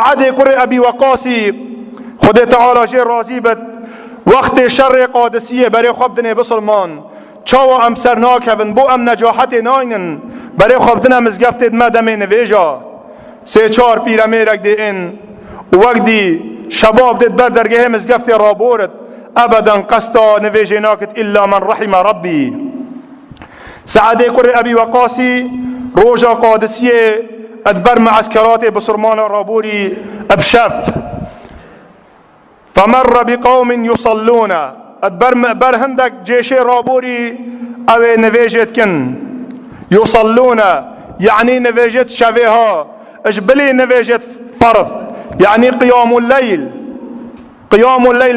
عدي كري أبي وقاسي خدي تعالى جي راضي وقت شر قادسية بري خبدني بسلمان چاو ام سرناکن بو ام نجاحت ناینن برای خبدن مزگفتید مدمه نویجا سه چار پیرمیرک دی این وقتی شباب دید بر درگه مزگفت رابورت ابدا قصدا نویجه ناکت الا من رحم ربی. سعده کر ابی وقاسی روژا قادسیه ادبر معسكرات بسرمان رابوري ابشف فمر بقوم يصلون ادبر هندك جيش رابوري او نويجت كن يصلون يعني نويجت شبيها اجبلي نويجت فرض يعني قيام الليل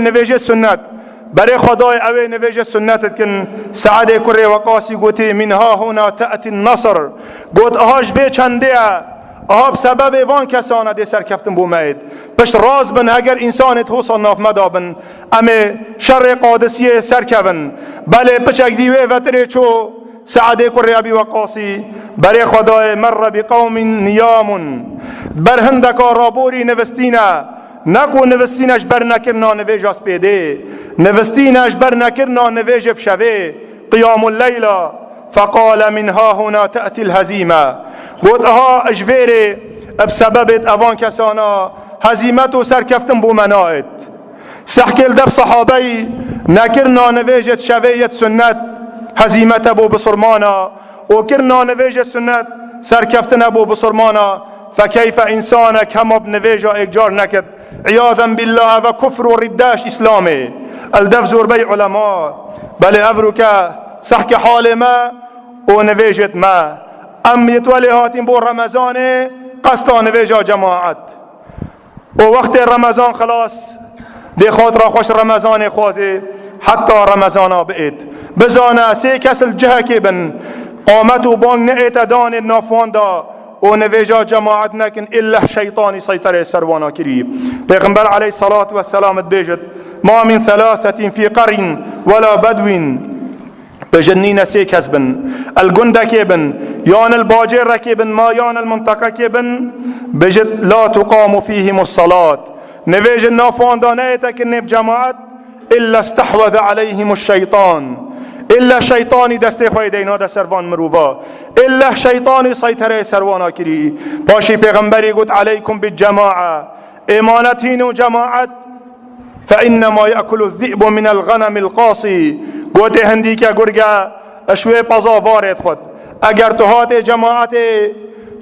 نويجت سنت بري خداي او نويجت سنت كن. سعده كري وقاسي قوتي منها هنا تأتي النصر قوت اهاش بي چنده آها بسبب وان کسانه دی سرکفتن بومید پشت راز بن اگر انسانت حوصل ناف مدابن اما شر قادسیه سرکون بله پچک دیوه وطره چو سعده کر ابی وقاسی برای خدای مر بقوم نیام بر هندکا رابوری نوستینه نکو نوستینش بر نکرنا نویج اسپیده نوستینش بر نکرنا نویج بشوه قیام اللیل فقال منها هنا تأتي الهزيمة قلت اها اجبيري بسبب اوان كسانا هزيمته سركفتن بومنائت سحكيل دب صحابي نكرنا نواجد شوية سنة هزيمة ابو بصرمانا وكرنا نواجد سنة سركفتن ابو بصرمانا فكيف انسانك هم بنواجه اجار نكد عياذا بالله وكفر ورداش اسلامي الدف زور بي علماء بل افرك سحك حال ما ونواجد ما ام يتولي هاتين بو رمضان قصدا نواجه جماعت ووقت رمضان خلاص دي خاطر خوش رمضان خوازي حتى رمضان بقيت بزانا سي كس الجهة كبن قامتو بان نئت دان النافوان دا ونواجه جماعت نكن إلا شيطاني سيطر سروانا كريب. پیغمبر عليه الصلاة والسلام بيجد ما من ثلاثة في قرن ولا بدو بجنين سي كسبن الجندة كيبن يان الباجر كيبن ما يان المنطقة كيبن بجد لا تقام فيهم الصلاة نواجه النافوان دانيتك النب جماعت إلا استحوذ عليهم الشيطان إلا شيطاني دسته خواه دینا ده سروان مروفا إلا شيطاني سيطره سروانا كري. باشي پیغمبری قلت عليكم بالجماعة إيمانتين جماعت فإنما يأكل الذئب من الغنم القاصي قلت هندي که گرگه اشوه پزا وارد خود اگر تو هات جماعت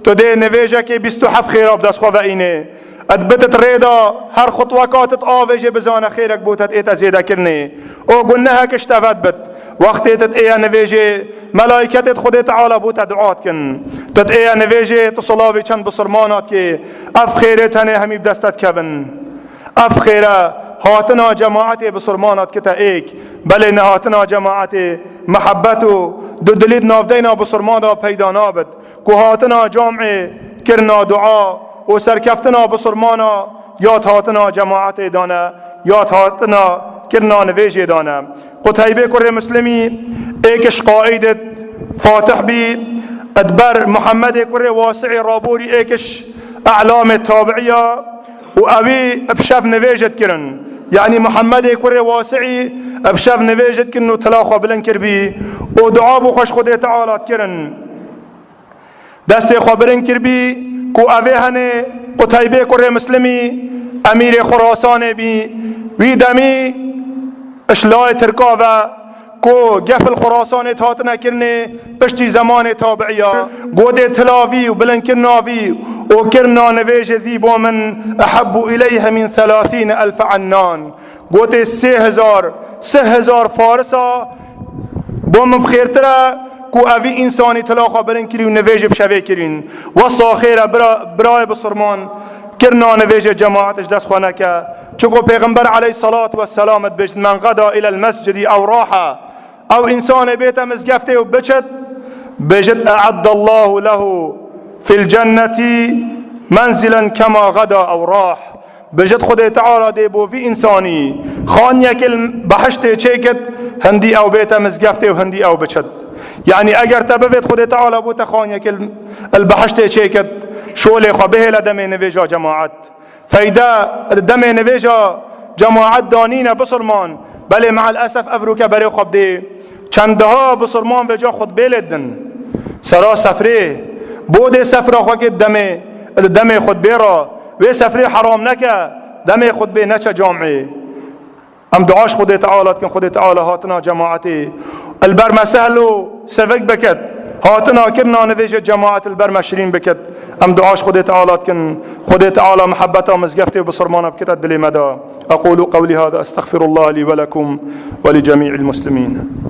تو ده نویجه که 27 خیراب دست خواه اینه ادبتت ریدا هر خطوکاتت آویجه بزانه خیرک بوتت ایت زیده کرنه او گنه کشتفت بد وقتی تت ايه نویجه ملائکتت خودت تعالی بوتت دعات کن تت ايه نویجه تصلاوی چند بسرمانات که اف خیره تنه همیب دستت کبن اف خیره هاتنا جماعت بسرمانات کتا ایک بله نهاتنا جماعت محبتو دو دلید نافدینا بسرمانا پیدا نابد که هاتنا جامع کرنا دعا و سرکفتنا بسرمانا یاد هاتنا جماعت دانه یاد هاتنا کرنا نویج دانه. قتیبه کره مسلمی ایکش قائدت فاتح بی ادبر محمد کره واسع رابوری ایکش اعلام تابعیه و اوی ابشف نویجت کرن يعني محمد كوري واسعي ابشف نويجت كنو تلاخوا بلنكر بي ودعا بو خوش خده تعالى كرن دست خبرن كر بي كو اوهن قتيبه كوري مسلمي امير خراسان بي ويدمي اشلاء تركاوه كو قفل خراسان تاتنا كرنه بشتي زمان تابعيه قود تلاوي وبلنكر ناوي وكرنا نويج ذيبو من أحب إليها من 30,000 عنان قوت 3,000 فارسا بوم بخيرترا كو أبي إنساني تلاقى برن كري ونويج بشوي كرين وصا خيرا براي بصرمان كرنا نويج جماعتش دست خوانكا چوكو پیغمبر عليه الصلاة والسلام بجد من غدا إلى المسجد أو راحة أو إنسان بيت مزقفته وبجد بجد أعد الله له في الجنة منزلا كما غدا أو راح بجد خده تعالى ديبو في إنساني خان يكل بحشته چيكت هندي أو بيت مزقفته وهندي أو بچد يعني اگر تبفت خده تعالى بوتا خان يكل البحشته چيكت شولي خبه لدمي نويجا جماعت فايدة دم نویجا جماعت دانین بسرمان بله مع الاسف ابروکه برای خب دی چندها بسرمان و جا خود بیلدن سرا سفره بود سفره خواه دم خود بیرا و سفره حرام نکه دم خود بی نچه جامعه ام دعاش خود تعالى كن خود تعالى هاتنا جماعتي البرمة سهلو سفك بكت هاتنا كرنا نفيج جماعة البرمة شرين بكت ام دعاش خود تعالى كن خود تعالى محبته مزقفتي بصرمانه بكت الدلي مدى أقول قولي هذا أستغفر الله لي ولكم ولجميع المسلمين.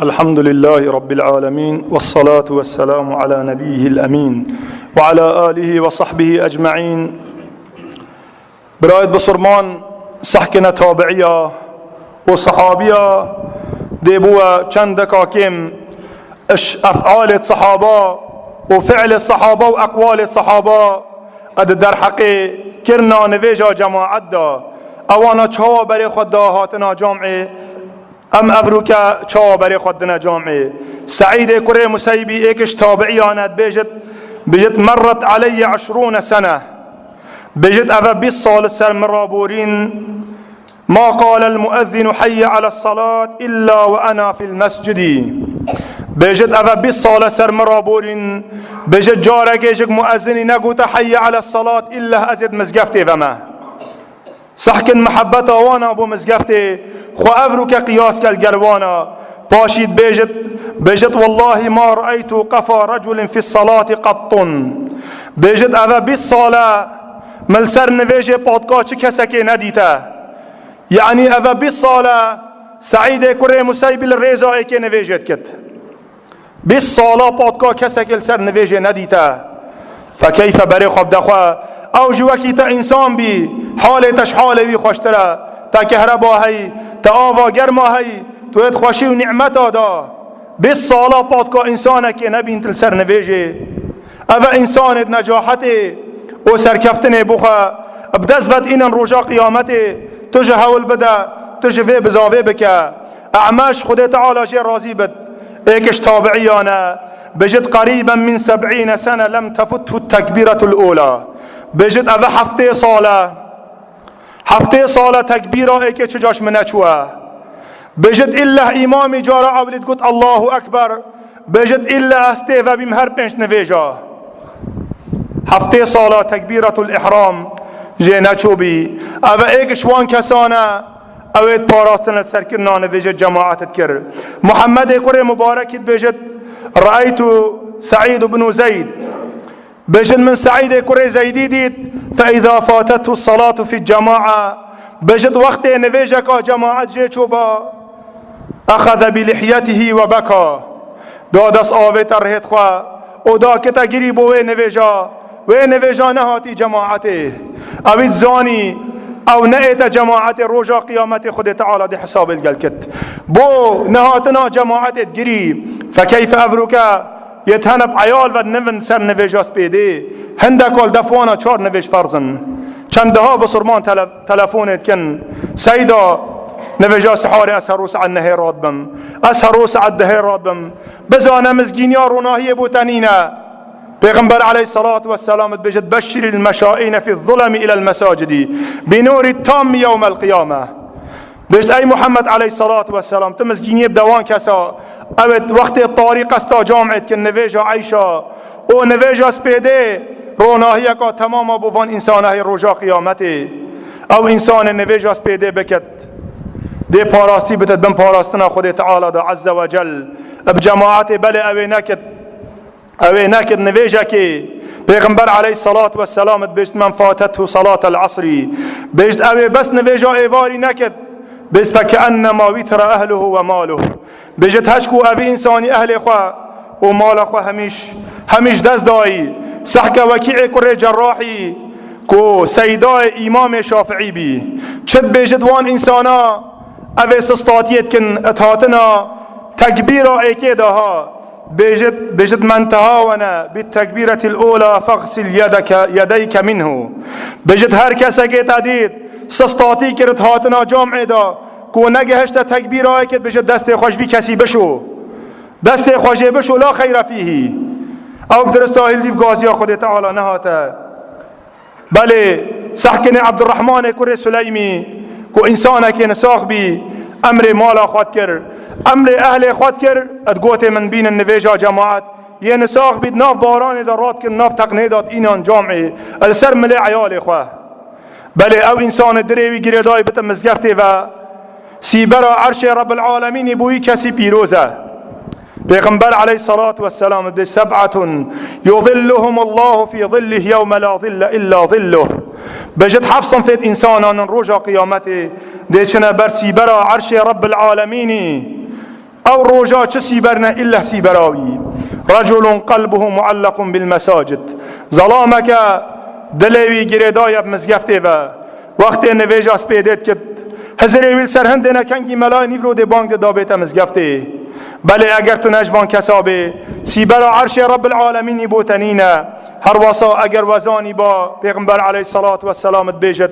الحمد لله رب العالمين والصلاة والسلام على نبيه الأمين وعلى آله وصحبه أجمعين. برايد بصرمان سحكنا تابعية وصحابية ديبوا چندكا كم أفعال الصحابة وفعل الصحابة وأقوال الصحابة أد در حق كرنا نفيجا جماعت دا أوانا چها بري خود دا هاتنا جامعه ام افروکا چا برای خودنا جامعه سعید کره مسیبی ایکش تابعیانت بجد مرت علی 20 سنه بجد اوه 20 سال سر مرابورین ما قال المؤذن حي على الصلاة الا وانا في المسجد بجد اوه 20 سال سر مرابورین بجد جارگیجک مؤذنی نگوت حي على الصلاة الا ازد مزگفته وما سحكن محبة وانا ابو مزقفتي خو افروك قياس كالقلوانا باشيد بيجت والله ما رأيت قفا رجل في الصلاة قط بيجت اذا بالصلاة ملسر نفيجي بودكاش كسكي نديتا يعني اذا بالصلاة سعيد كري مسيب الريزا ايكي نفيجت كت بالصلاة بودكا كسكي لسر نفيجي نديتا فكيف بري خب دخوا او جوكي تا انسان بي حالتش حالي بي خوشتره تا كهربا هي تا آوا گرما هي تو ات خوشي و نعمتا دا بالصلاة بادكا انسانك نبين تلسر نفيجي اوه انسان نجاحتي او سركفتني بوخا بدزفت اینن روجا قيامتي تجه هول بدا تجه في بزاوي بكا اعماش خده تعالى جي راضي بد ايكش تابعيانا بجد قريبا من 70 سنة لم تفته التكبيرة الأولى بجد اوه هفته ساله تکبیره ای که چجاش منچوه بجد إلا امام جارا اولید گوت الله اکبر بجد إلا استه و بیم هر پنج نویجا هفته ساله تکبیرت الاحرام جه نچو بی او ایک شوان کسانه اوید پاراستنت سرکرنا نویجه جماعتت کر محمد کره مبارکت بجد رأيت سعيد بن زيد بجد من سعيد كري زيدي ديت فإذا فاتته الصلاة في الجماعة بجد وقت نفيجك جماعة جيشوبا أخذ بلحيته وبكى دادس آويت الرهد خوا ودا كتا قريبو وين نهاتي جماعته أويت زاني او نئت جماعت روجا قيامت خود تعالى دي حساب القلكت بو نهاتنا جماعت جري فكيف ابروكا يتهنب عيال و نفن سر نویجاس بيدي هندكول دفوانا 4 نویج فرزن چندها بصرمان تلفونت كن سيدا نویجاس حاري اسهروس عن نهيرات بم اسهروس عن دهيرات بم بزانا مزگينيا روناهي بوتنينا پیغمبر علیه الصلاة والسلام بجد بشر المشائين في الظلم إلى المساجد بنور التام يوم القيامة بجد أي محمد عليه الصلاة والسلام تمسكيني بدوان كسا أود وقت الطريق استا جامعة كالنفيجة عيشة او نفيجة سبيدي روناهية كا تماما بوفان إنسانه رجا قيامته او إنسان النفيجة سبيدي بكت دي باراستي بتد بن باراستنا خود تعالى دا عز وجل بجماعته بل اوه ناكد نفيجكي پیغمبر عليه الصلاة والسلام بجد من فاتته صلاة العصر بجد اوه بس نفيجا ايواري ناكد بجد فكأنما ويتر اهله وماله بجد هشكو اوه انساني اهل خواه ومال خواه هميش دست داي سحكا وكيع كره جراحي كو سيداء امام شافعي بي چد بجد وان انسانا اوه سستاتيت كن اتهاتنا تكبيرا ايكي داها بجد من تهاون بالتكبيرة الأولى فاغسل يديك منه. بجد هر کسی که تدید سستاتی کرد هاتنا جامعه دا کو نگهشت تکبیرهای کرد بجد دست خوش بی کسی بشو، دست خوش بشو لا خیر فیه. او بدرستاهل دیب گازیا خود تعالی نهاته. بله سحکن عبدالرحمن کر سلیمی کو انسانه که نساخ بی امر مالا خود کرد، امر اهل خود کرد ادگوت من بین النویجا جماعت یه نساخ بید ناف باران دارات کرد ناف تقنیه داد اینان جامعه السر ملی عیال خواه. بله او انسان دریوی گریدای بتا مزگفته و سیبرا عرش رب العالمین بوی کسی پیروزه. پیغمبر علیه الصلاة والسلام ده سبعة یظلهم الله فی ظله یوم لا ظل الا ظله. بجد حفظا فید انسانان روژا قیامته ده چنه بر سیبرا عرش رب العالمینی او روژا چه سیبرنا الا سیبراوی. رجل قلبه معلق بالمساجد ظلامك دلوی گریدای بمزگفته و وقت نویجا سپیدت که هزری ویل سرهند نکنگی ملای نیورو ده بانگ ده دابیت مزگفته. بله اگر تو نجوان کسابه سیبرا عرش رب العالمین بوتنینه هر وصا اگر وزانی با پیغمبر علیه الصلاة والسلام بیجت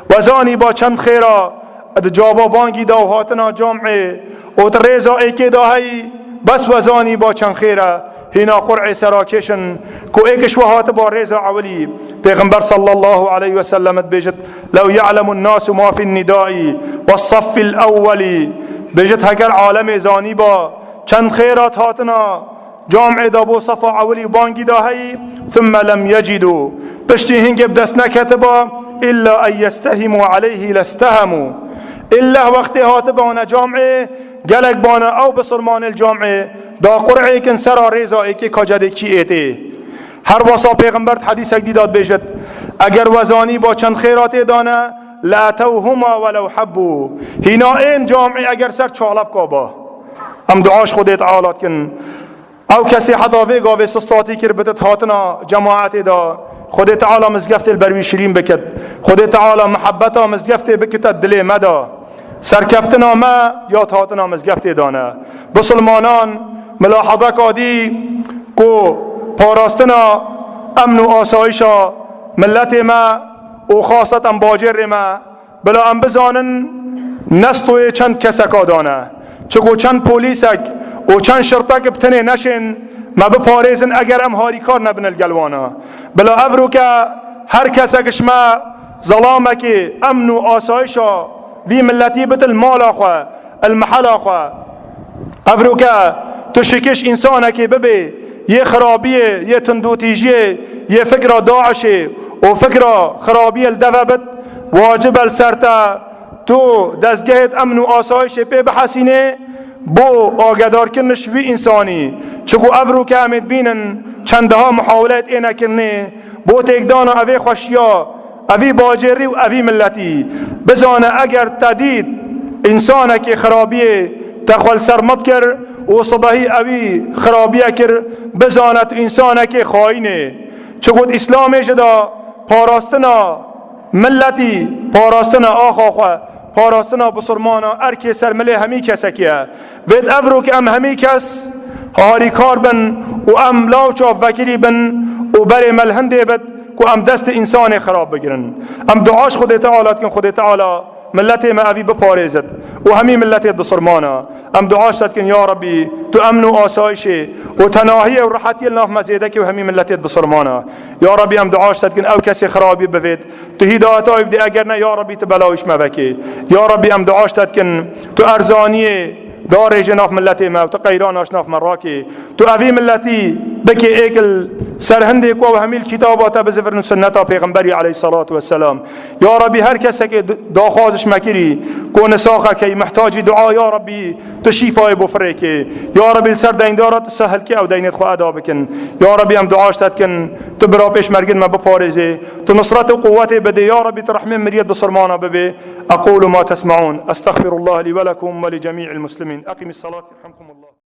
وزانی با چند خیره جابا بانگی دا و هاتنا جامعه و تریزا ایکی دا هی بس وزانی با چند خیره هنا قرع سراکشن کو ایکش وهات با ریزا عولی. پیغمبر صلی الله علیه وسلم بیجت لو يعلم الناس ما في النداء والصف الاول. بیجت هکر عالم زانی با چند خیرات هاتنا جامعه دا بو صف عولی بانگی دا هی ثم لم يجدوا پشتی هنگ بدست نکتبا الا ان يستهموا عليه لاستهموا. الا وقت هات بانا جامعه گلک بانا او بسرمان الجامعه دا قرعه کن سرا ریزا ایکی کجده کی ایته. هر وصا پیغمبر حدیث اک دیداد بیجد اگر وزانی با چند خیرات دانه لاتوهما ولو حبو. هینا این جامعه اگر سر چالب کابا ام دعاش خودت عالات کن او کسی حداوی گاوی سستاتی کر بتت هاتنا جماعت دا خود تعالی مزگفت البروی شرین بکد، خود تعالی محبتا مزگفت بکتد دل مدا سرکفتنا ما یا تاتنا مزگفت دانه. بسلمانان ملاحظه کادی کو پاراستنا امن و آسایشا ملت ما و خاصتا باجر ما بلا ام بزانن نستوی چند کسکا دانه چگو چند پولیسک و چند شرطک بتنه نشن ما بپاريزن اگر ام هاري کار نبن القلوانا بلا افرو که هر کسکش ما ظلامك امن و آسایشا في ملتي بتل مال اخوة المحل اخوة افرو که تشكش انسانك ببي يه خرابيه يه تندوتيجيه يه فكرة داعشه و فكرة خرابيه الدفبت واجب السرطة تو دزگهت امن و آسایش پی بحسینه بو آگدار کنش وی انسانی چگو افرو که امید بینن چندها محاولت اینا کرنه بو تکدانا اوی خوشیا اوی باجری و اوی ملتی بزانه اگر تدید انسانه که خرابیه تخوال سرمت کر و صبحی اوی خرابیه کر بزانه تو انسانه که خواهینه چگو اسلامش دا پاراستنا ملتی پاراستنا آخا خواه پاراستنا بسرمانا ارکی سرمله همی کسا کیا وید افرو که ام همی کس هاری کار بن و ام لاوچا وکری بن و بری ملهنده بد که ام دست انسان خراب بگیرن. ام دعاش خود تعالی کن خود تعالی ملت ما اوی بپاريزد و همي ملت بصرمانا ام دعاش کن یا ربی تو امن و آسایش و تناهی و راحتی الناف مزیده که و همي ملت بصرمانا یا ربی ام دعاش کن او کسی خرابی بوید تو هدایت های بدی اگر نه یا ربی تو بلاوش مبکی یا ربی ام دعاش کن تو ارزانی دار جناف ملتي ما وتقيران اشناف مراكي تو اوي ملتي بكي ايكل سرهندي كو هميل كتابات بزفر سنتا پیغمبري عليه الصلاه والسلام يا ربي هر کس که داخوازش مكري كو نساخه كي محتاج دعاء يا ربي تشفاي بفريكي يا ربي السر دين دارات سهل كي او دينت خو ادا بكن يا ربي ام دعاش تكن تبرا پیش مرگن ما بپاريزي تو نصرت وقوت بدي يا ربي ترحم مريد بصرمانه ببي اقول ما تسمعون استغفر الله لي ولكم ولجميع المسلمين أقم الصلاة يرحمكم الله.